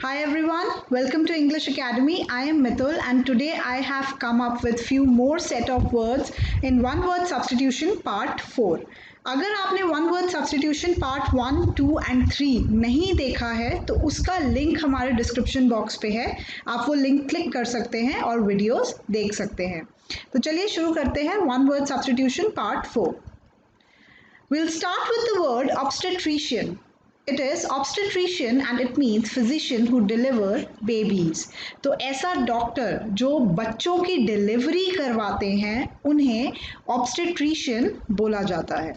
Hi everyone, welcome to English Academy. I am Mithul and today I have come up with few more set of words in one word substitution part 4. अगर आपने one word substitution part 1, 2 and 3 नहीं देखा है तो उसका link हमारे description box पे है, आप वो लिंक क्लिक कर सकते हैं और वीडियोस देख सकते हैं। तो चलिए शुरू करते हैं one word substitution part 4। We'll start with the word obstetrician. It is obstetrician and it means physician who deliver babies. तो ऐसा डॉक्टर जो बच्चों की डिलीवरी करवाते हैं उन्हें obstetrician बोला जाता है।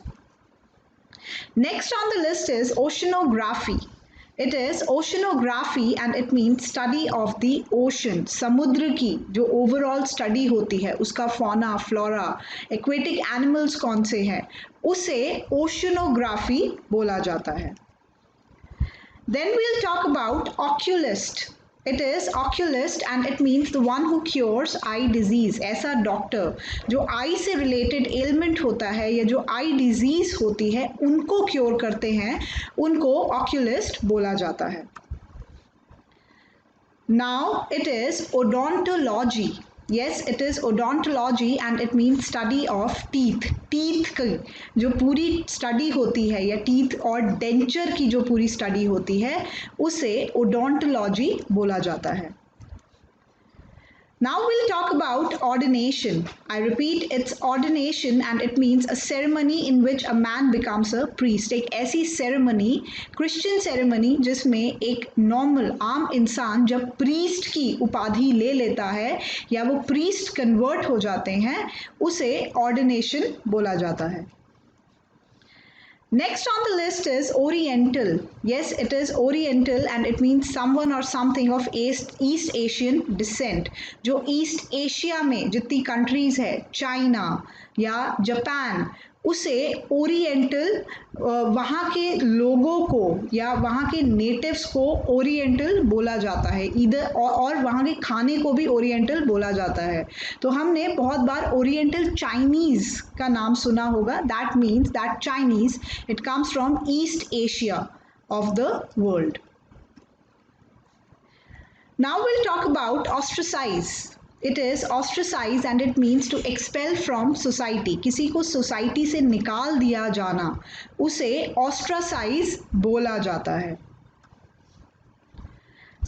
Next on the list is oceanography. It is oceanography and it means study of the ocean. समुद्र की जो ओवरऑल स्टडी होती है उसका फौना फ्लोरा एक्वेटिक एनिमल्स कौन से हैं उसे ओशनोग्राफी बोला जाता है। Then we'll talk about oculist. It is oculist and it means the one who cures eye disease. ऐसा डॉक्टर जो आई से रिलेटेड एलिमेंट होता है या जो आई डिजीज होती है उनको क्योर करते हैं उनको oculist बोला जाता है। Now it is odontology. Yes, it is odontology and it means study of teeth. Teeth की जो पूरी स्टडी होती है या टीथ और डेंचर की जो पूरी स्टडी होती है उसे ओडोंटोलॉजी बोला जाता है। Now we'll talk about ordination. I repeat, it's ordination and it means a ceremony in which a man becomes a priest. एक ऐसी ceremony, Christian ceremony जिसमें एक normal आम इंसान जब priest की उपाधि ले लेता है या वो priest convert हो जाते हैं उसे ordination बोला जाता है। Next on the list is Oriental. Yes, it is Oriental and it means someone or something of East Asian descent. जो East Asia में जितनी countries है, China या जापान, उसे ओरिएंटल वहाँ के लोगों को या वहाँ के नेटिव्स को ओरिएंटल बोला जाता है इधर और वहाँ के खाने को भी ओरिएंटल बोला जाता है। तो हमने बहुत बार ओरिएंटल चाइनीज़ का नाम सुना होगा। That means that Chinese it comes from east Asia of the world. Now we'll talk about ostracize. It is ostracize and it means to expel from society. किसी को सोसाइटी से निकाल दिया जाना उसे ostracize बोला जाता है।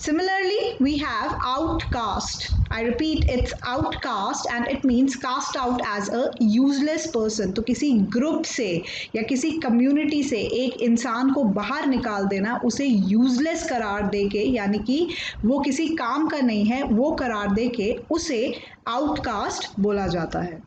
Similarly, we have outcast. I repeat, it's outcast and it means cast out as a useless person. तो किसी ग्रुप से या किसी कम्युनिटी से एक इंसान को बाहर निकाल देना उसे यूजलेस करार दे के यानी कि वो किसी काम का नहीं है वो करार दे के उसे आउटकास्ट बोला जाता है।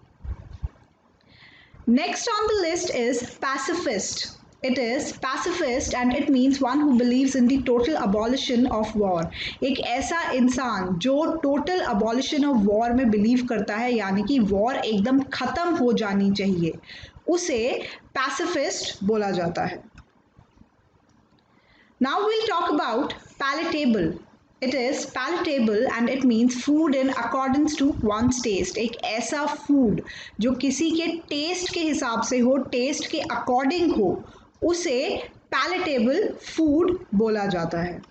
Next on the list is pacifist. It is pacifist and it means one who believes in the total abolition of war. एक ऐसा इंसान जो total abolition of war में believe करता है यानी कि war एकदम ख़त्म हो जानी चाहिए उसे pacifist बोला जाता है। Now we'll talk about palatable. It is palatable and it means food in accordance to one's taste. एक ऐसा food जो किसी के taste के हिसाब से हो, taste के according हो उसे palatable food बोला जाता है।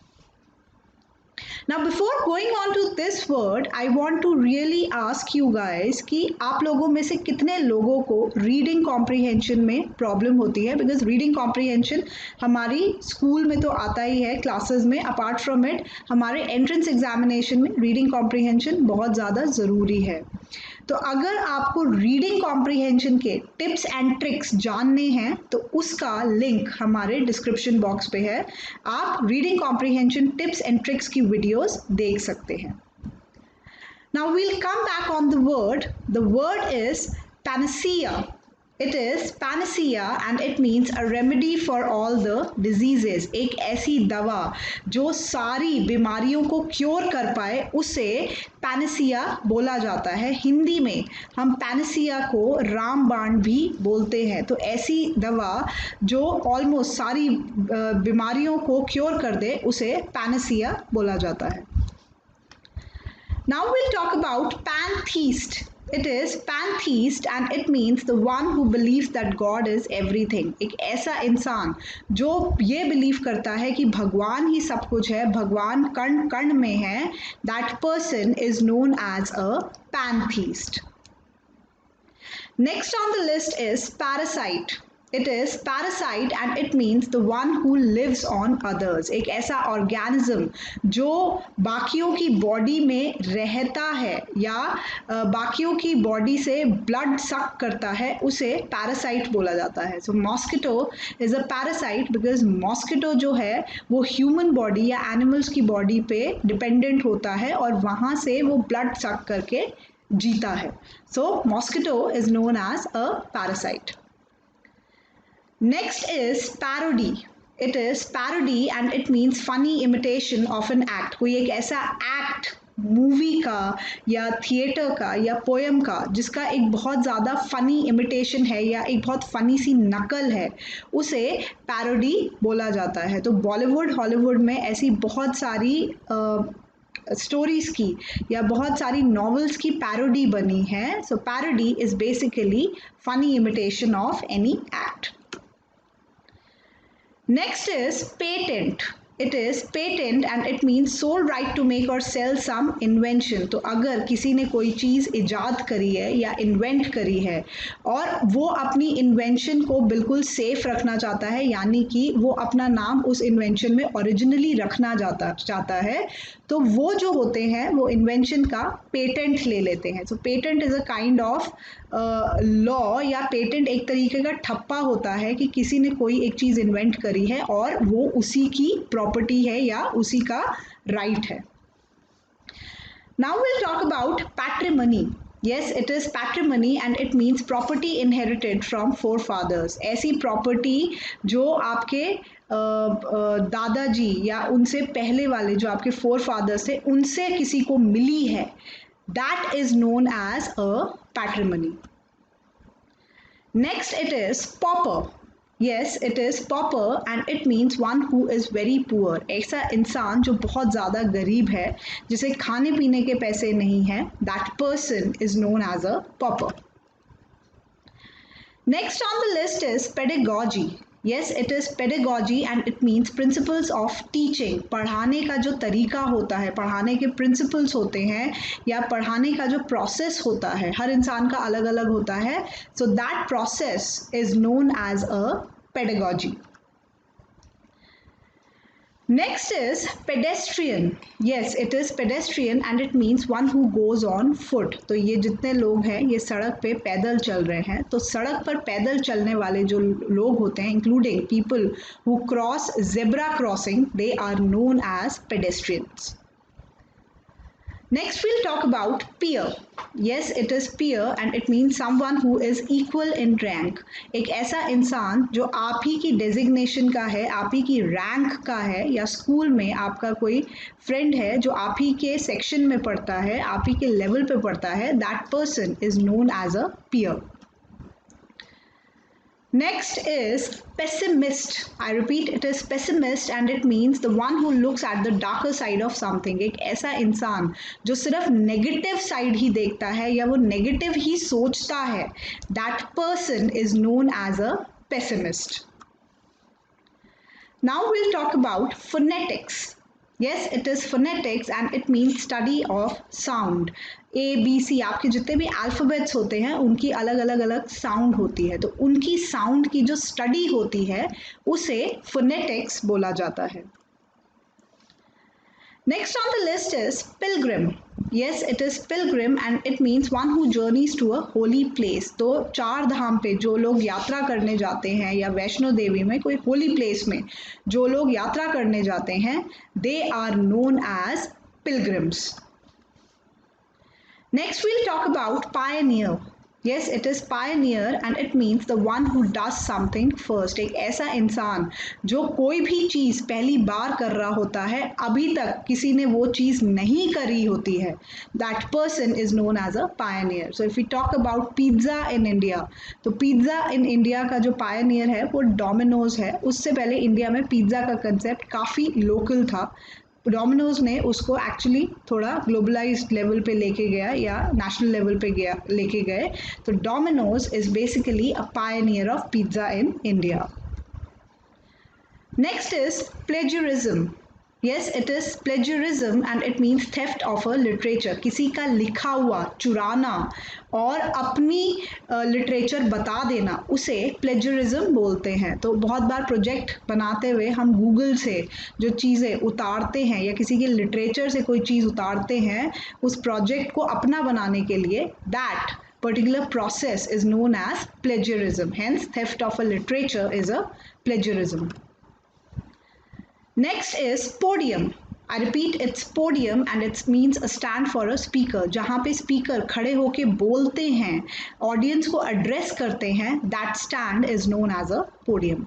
Now before going on to this word, I want to really ask you guys कि आप लोगों में से कितने लोगों को reading comprehension में problem होती है because reading comprehension हमारी स्कूल में तो आता ही है classes में apart from it हमारे entrance examination में reading comprehension बहुत ज़्यादा ज़रूरी है। तो अगर आपको रीडिंग कॉम्प्रिहेंशन के टिप्स एंड ट्रिक्स जानने हैं तो उसका लिंक हमारे डिस्क्रिप्शन बॉक्स पे है, आप reading comprehension tips and tricks की वीडियोस देख सकते हैं। Now we'll come back on the word is panacea. It is panacea and it means a remedy for all the diseases. एक ऐसी दवा जो सारी बीमारियों को क्योर कर पाए उसे पैनासिया बोला जाता है। हिंदी में हम पैनासिया को रामबाण भी बोलते हैं। तो ऐसी दवा जो ऑलमोस्ट सारी बीमारियों को क्योर कर दे उसे पैनासिया बोला जाता है। Now we'll talk about pantheist. It is pantheist and it means the one who believes that God is everything. एक ऐसा इंसान जो ये बिलीव करता है कि भगवान ही सब कुछ है, भगवान कण कण में है, that person is known as a pantheist. Next on the list is parasite. It is parasite and it means the one who lives on others. एक ऐसा organism जो बाकियों की बॉडी में रहता है या बाकियों की बॉडी से ब्लड सक करता है, उसे पैरासाइट बोला जाता है. So mosquito is a parasite because mosquito जो है वो ह्यूमन बॉडी या एनिमल्स की बॉडी पे डिपेंडेंट होता है और वहाँ से वो ब्लड सक करके जीता है. So mosquito is known as a parasite. Next is parody. It is parody and it means funny imitation of an act. कोई एक ऐसा act मूवी का या थिएटर का या पोएम का जिसका एक बहुत ज़्यादा फनी इमिटेशन है या एक बहुत फनी सी नकल है, उसे पैरोडी बोला जाता है. तो बॉलीवुड हॉलीवुड में ऐसी बहुत सारी स्टोरीज की या बहुत सारी नॉवेल्स की पैरोडी बनी है. So parody is basically funny imitation of any act. Next is patent. It is patent and it means sole right to make or sell some invention. तो अगर किसी ने कोई चीज़ इजाद करी है या इन्वेंट करी है और वो अपनी इन्वेंशन को बिल्कुल सेफ रखना चाहता है, यानी कि वो अपना नाम उस इन्वेंशन में ओरिजिनली रखना चाहता है, तो वो जो होते हैं वो इन्वेंशन का पेटेंट ले लेते हैं. So patent is a kind of law या पेटेंट एक तरीके का ठप्पा होता है कि किसी ने कोई एक चीज़ इन्वेंट करी है और वो उसी की प्रॉपर्टी है या उसी का राइट है. Now we'll talk about patrimony. Yes, it is patrimony and it means property inherited from forefathers. ऐसी प्रॉपर्टी जो आपके दादाजी या उनसे पहले वाले जो आपके forefathers थे उनसे किसी को मिली है, that is known as a patrimony. Next it is pauper. Yes, it is pauper and it means one who is very poor. ऐसा इंसान जो बहुत ज़्यादा गरीब है, जिसे खाने पीने के पैसे नहीं हैं, that person is known as a pauper. Next on the list is pedagogy. Yes, it is pedagogy and it means principles of teaching. पढ़ाने का जो तरीका होता है, पढ़ाने के principles होते हैं या पढ़ाने का जो process होता है, हर इंसान का अलग अलग होता है. So that process is known as a pedagogy. Next is pedestrian. Yes, it is pedestrian and it means one who goes on foot. तो ये जितने लोग हैं ये सड़क पे पैदल चल रहे हैं, तो सड़क पर पैदल चलने वाले जो लोग होते हैं, including people who cross zebra crossing, they are known as pedestrians. Next we'll talk about peer. Yes, it is peer and it means someone who is equal in rank. एक ऐसा इंसान जो आप ही की डेजिग्नेशन का है, आप ही की रैंक का है, या स्कूल में आपका कोई फ्रेंड है जो आप ही के सेक्शन में पढ़ता है, आप ही के लेवल पे पढ़ता है, that person is known as a peer. Next is pessimist. I repeat, it is pessimist and it means the one who looks at the darker side of something. एक ऐसा इंसान जो सिर्फ नेगेटिव साइड ही देखता है या वो नेगेटिव ही सोचता है, that person is known as a pessimist. Now we'll talk about phonetics. Yes, it is phonetics and it means study of sound. A, B, C आपके जितने भी अल्फ़ाबेट्स होते हैं उनकी अलग अलग अलग साउंड होती है, तो उनकी साउंड की जो स्टडी होती है उसे phonetics बोला जाता है. Next on the list is pilgrim. Yes, it is pilgrim and it means one who journeys to a holy place. तो चार धाम पे जो लोग यात्रा करने जाते हैं या वैष्णो देवी में कोई होली प्लेस में जो लोग यात्रा करने जाते हैं, they are known as pilgrims. Next we'll talk about pioneer. Yes, it is pioneer and it means the one who does something first. एक ऐसा इंसान जो कोई भी चीज़ पहली बार कर रहा होता है, अभी तक किसी ने वो चीज़ नहीं करी होती है, that person is known as a pioneer. So if we talk about pizza in India, तो pizza in India का जो pioneer है वो Domino's है. उससे पहले इंडिया में पिज़्ज़ा का कंसेप्ट काफ़ी लोकल था, डोमिनोज ने उसको एक्चुअली थोड़ा ग्लोबलाइज्ड लेवल पे लेके गया या नेशनल लेवल पे गया लेके गए. तो Domino's is basically a Pioneer of pizza in India. Next is plagiarism. Yes, it is plagiarism and it means theft of a literature. किसी का लिखा हुआ चुराना और अपनी लिटरेचर बता देना उसे plagiarism बोलते हैं. तो बहुत बार प्रोजेक्ट बनाते हुए हम गूगल से जो चीज़ें उतारते हैं या किसी के लिटरेचर से कोई चीज़ उतारते हैं उस प्रोजेक्ट को अपना बनाने के लिए, that particular process is known as plagiarism. Hence, theft of a literature is a plagiarism. Next is podium. I repeat, it's podium and it means a stand for a speaker. जहाँ पे speaker खड़े होके बोलते हैं, audience को address करते हैं, that stand is known as a podium.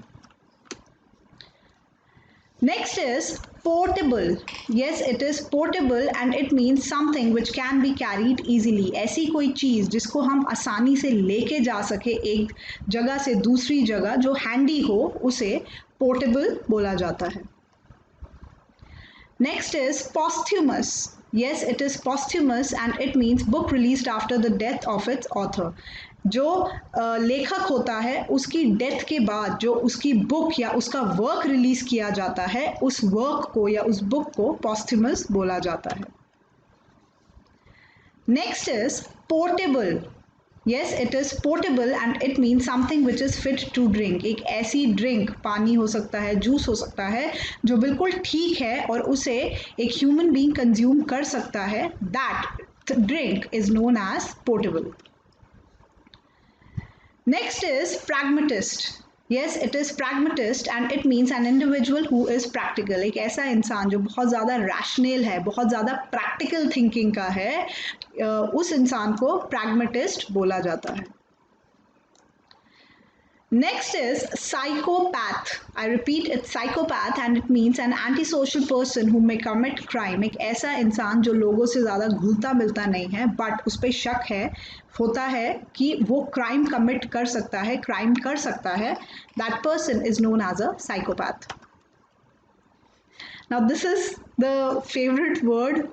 Next is portable. Yes, it is portable and it means something which can be carried easily. ऐसी कोई चीज़ जिसको हम आसानी से लेके जा सके एक जगह से दूसरी जगह, जो handy हो, उसे portable बोला जाता है. Next is posthumous. Yes, it is posthumous and it means book released after the death of its author. जो लेखक होता है उसकी डेथ के बाद जो उसकी बुक या उसका वर्क रिलीज किया जाता है, उस वर्क को या उस बुक को posthumous बोला जाता है. Next is portable. Yes, it is portable and it means something which is fit to drink. एक ऐसी ड्रिंक, पानी हो सकता है, जूस हो सकता है, जो बिल्कुल ठीक है और उसे एक ह्यूमन बीइंग कंज्यूम कर सकता है. That drink is known as portable. Next is pragmatist. Yes, it is pragmatist and it means an individual who is practical. एक ऐसा इंसान जो बहुत ज़्यादा rational है, बहुत ज़्यादा practical thinking का है, उस इंसान को pragmatist बोला जाता है. Next is psychopath. I repeat, it's psychopath and it means an antisocial person who may commit crime. एक ऐसा इंसान जो लोगों से ज़्यादा घुलता मिलता नहीं है बट उस पर शक है, होता है कि वो क्राइम कमिट कर सकता है, क्राइम कर सकता है. That person is known as a psychopath. Now this is the favorite word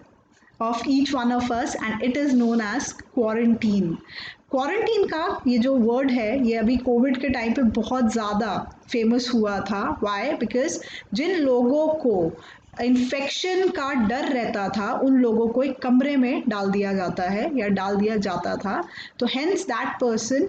of each one of us and it is known as quarantine. Quarantine का ये जो वर्ड है ये अभी कोविड के टाइम पे बहुत ज़्यादा फेमस हुआ था. वाई? बिकॉज जिन लोगों को इन्फेक्शन का डर रहता था उन लोगों को एक कमरे में डाल दिया जाता है या डाल दिया जाता था. तो हेंस दैट पर्सन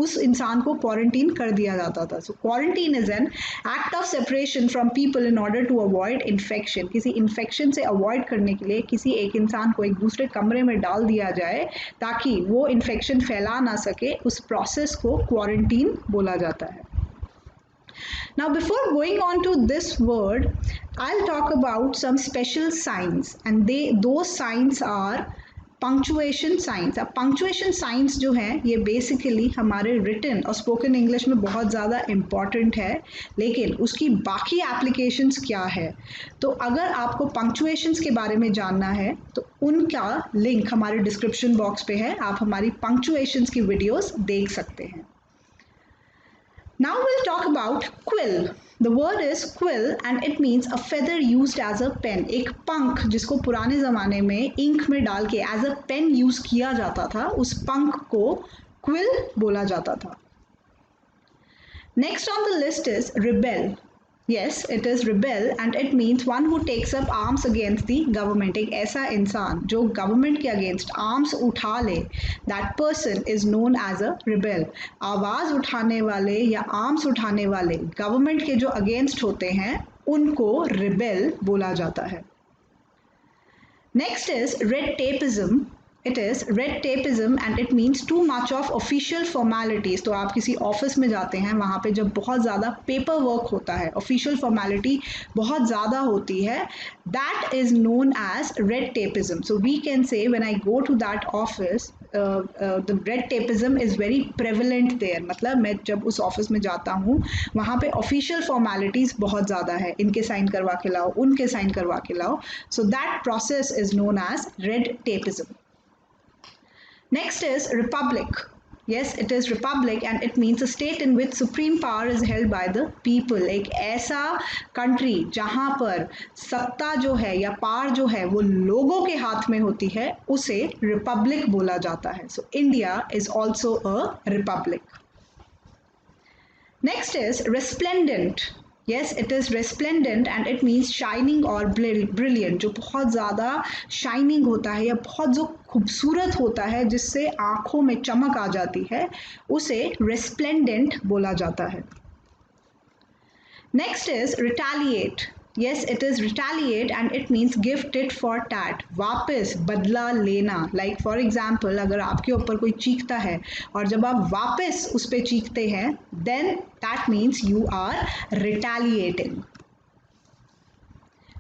उस इंसान को क्वारंटीन कर दिया जाता था. So quarantine is an act of separation from people in order to avoid infection. किसी इन्फेक्शन से अवॉइड करने के लिए किसी एक इंसान को एक दूसरे कमरे में डाल दिया जाए ताकि वो इन्फेक्शन फैला ना सके, उस प्रोसेस को क्वारंटीन बोला जाता है. Now before going on to this word, I'll talk about some special signs and those signs are punctuation signs. अब punctuation signs जो हैं ये basically हमारे written और spoken English में बहुत ज़्यादा important है, लेकिन उसकी बाकी applications क्या है. तो अगर आपको punctuations के बारे में जानना है तो उनका link हमारे description box पे है, आप हमारी punctuations की videos देख सकते हैं. Now we'll talk about quill. The word is quill and it means a feather used as a pen. एक पंख जिसको पुराने ज़माने में इंक में डाल के as a pen यूज़ किया जाता था, उस पंख को quill बोला जाता था. Next on the list is rebel. Yes, it is rebel and it means one who takes up arms against the government. एक ऐसा इंसान जो गवर्नमेंट के अगेंस्ट आर्म्स उठा ले, that person is known as a rebel. आवाज़ उठाने वाले या आर्म्स उठाने वाले गवर्नमेंट के जो अगेंस्ट होते हैं उनको rebel बोला जाता है. Next is red tapeism. It is red tapeism and it means too much of official formalities. तो आप किसी ऑफिस में जाते हैं, वहाँ पे जब बहुत ज़्यादा पेपर वर्क होता है, ऑफिशियल फॉर्मेलिटी बहुत ज़्यादा होती है, that is known as red tapeism. So we can say when I go to that office, the red tapeism is very prevalent there. मतलब मैं जब उस ऑफिस में जाता हूँ वहाँ पे ऑफिशियल फॉर्मेलिटीज़ बहुत ज़्यादा है, इनके साइन करवा के लाओ, उनके साइन करवा के लाओ. So that process is known as red tapeism. Next is republic. Yes, it is republic and it means a state in which supreme power is held by the people. एक ऐसा country जहाँ पर सत्ता जो है या पावर जो है वो लोगों के हाथ में होती है उसे republic बोला जाता है. So India is also a republic. Next is resplendent. Yes, it is resplendent and it means shining or brilliant. जो बहुत ज़्यादा shining होता है या बहुत जो खूबसूरत होता है जिससे आँखों में चमक आ जाती है उसे resplendent बोला जाता है. Next is retaliate. Yes, it is retaliate and it means give tit for tat. वापस बदला लेना. Like for example, अगर आपके ऊपर कोई चीखता है और जब आप वापस उस पे चीखते हैं, then that means you are retaliating.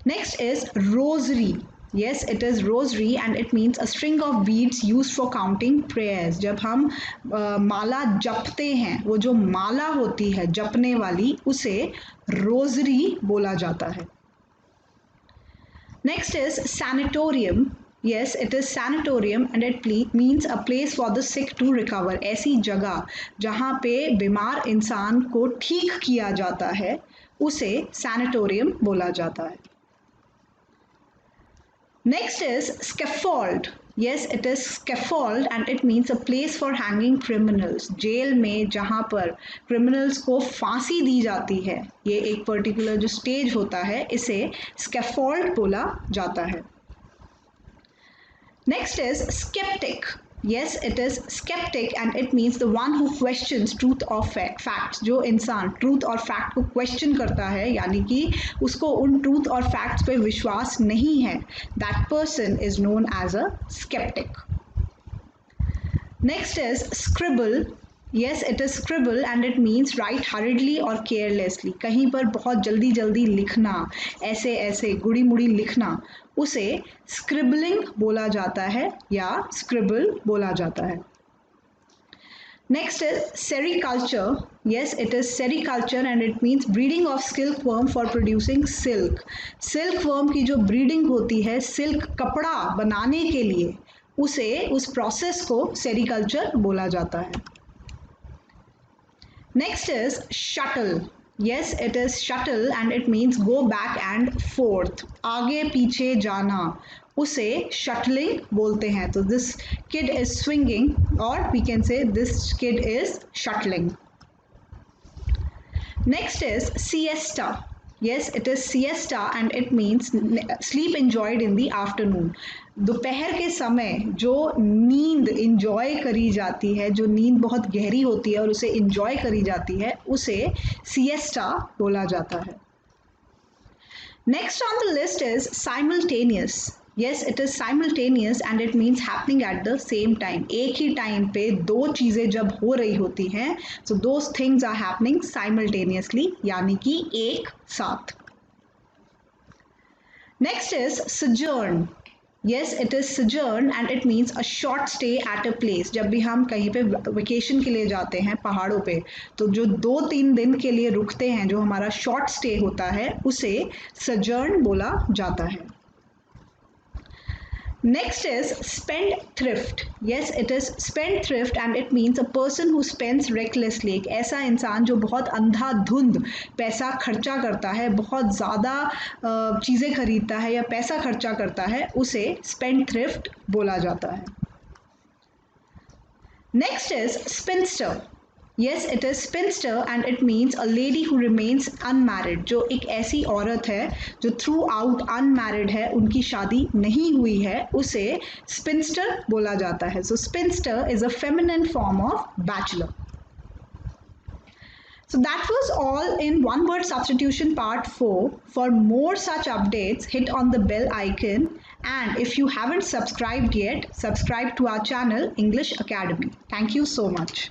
Next is rosary. Yes, it is rosary and it means a string of beads used for counting prayers. जब हम माला जपते हैं, वो जो माला होती है जपने वाली उसे रोजरी बोला जाता है. Next is sanatorium. Yes, it is sanatorium and it means a place for the sick to recover. ऐसी जगह जहाँ पे बीमार इंसान को ठीक किया जाता है उसे sanatorium बोला जाता है. Next is scaffold. Yes, it is scaffold and it means a place for hanging criminals. Jail में जहाँ पर criminals को फांसी दी जाती है, ये एक particular जो stage होता है इसे scaffold बोला जाता है. Next is skeptic. Yes, it is skeptic and it means the one who questions truth or facts. जो इंसान truth और fact को question करता है यानी कि उसको उन truth और facts पे विश्वास नहीं है, that person is known as a skeptic. Next is scribble. Yes, it is scribble and it means write hurriedly or carelessly. कहीं पर बहुत जल्दी जल्दी लिखना, ऐसे ऐसे गुड़ी मुड़ी लिखना, उसे scribbling बोला जाता है या scribble बोला जाता है. Next is sericulture. Yes, it is sericulture and it means breeding of silkworm for producing silk. Silkworm की जो breeding होती है silk कपड़ा बनाने के लिए उसे उस process को sericulture बोला जाता है. Next is shuttle. Yes, it is shuttle and it means go back and forth. आगे पीछे जाना उसे shuttling बोलते हैं. तो this kid is swinging or we can say this kid is shuttling. Next is siesta. Yes, it is siesta and it means sleep enjoyed in the afternoon. दोपहर के समय जो नींद enjoy करी जाती है, जो नींद बहुत गहरी होती है और उसे enjoy करी जाती है, उसे siesta बोला जाता है. Next on the list is simultaneous. Yes, it is simultaneous and it means happening at the same time. एक ही टाइम पे दो चीज़ें जब हो रही होती हैं, so those things are happening simultaneously, यानी कि एक साथ. Next is sojourn. Yes, it is sojourn and it means a short stay at a place. जब भी हम कहीं पे वेकेशन के लिए जाते हैं पहाड़ों पे, तो जो 2-3 दिन के लिए रुकते हैं, जो हमारा शॉर्ट स्टे होता है, उसे sojourn बोला जाता है. Next is spendthrift. Yes, it is spendthrift and it means a person who spends recklessly. एक ऐसा इंसान जो बहुत अंधाधुंध पैसा खर्चा करता है, बहुत ज़्यादा चीज़ें खरीदता है या पैसा खर्चा करता है, उसे spendthrift बोला जाता है. Next is spinster. Yes, it is spinster and it means a lady who remains unmarried. जो एक ऐसी औरत है जो throughout unmarried है, उनकी शादी नहीं हुई है, उसे spinster बोला जाता है. So spinster is a feminine form of bachelor. So that was all in one word substitution part 4. For more such updates, hit on the bell icon and if you haven't subscribed yet, subscribe to our channel English Academy. Thank you so much.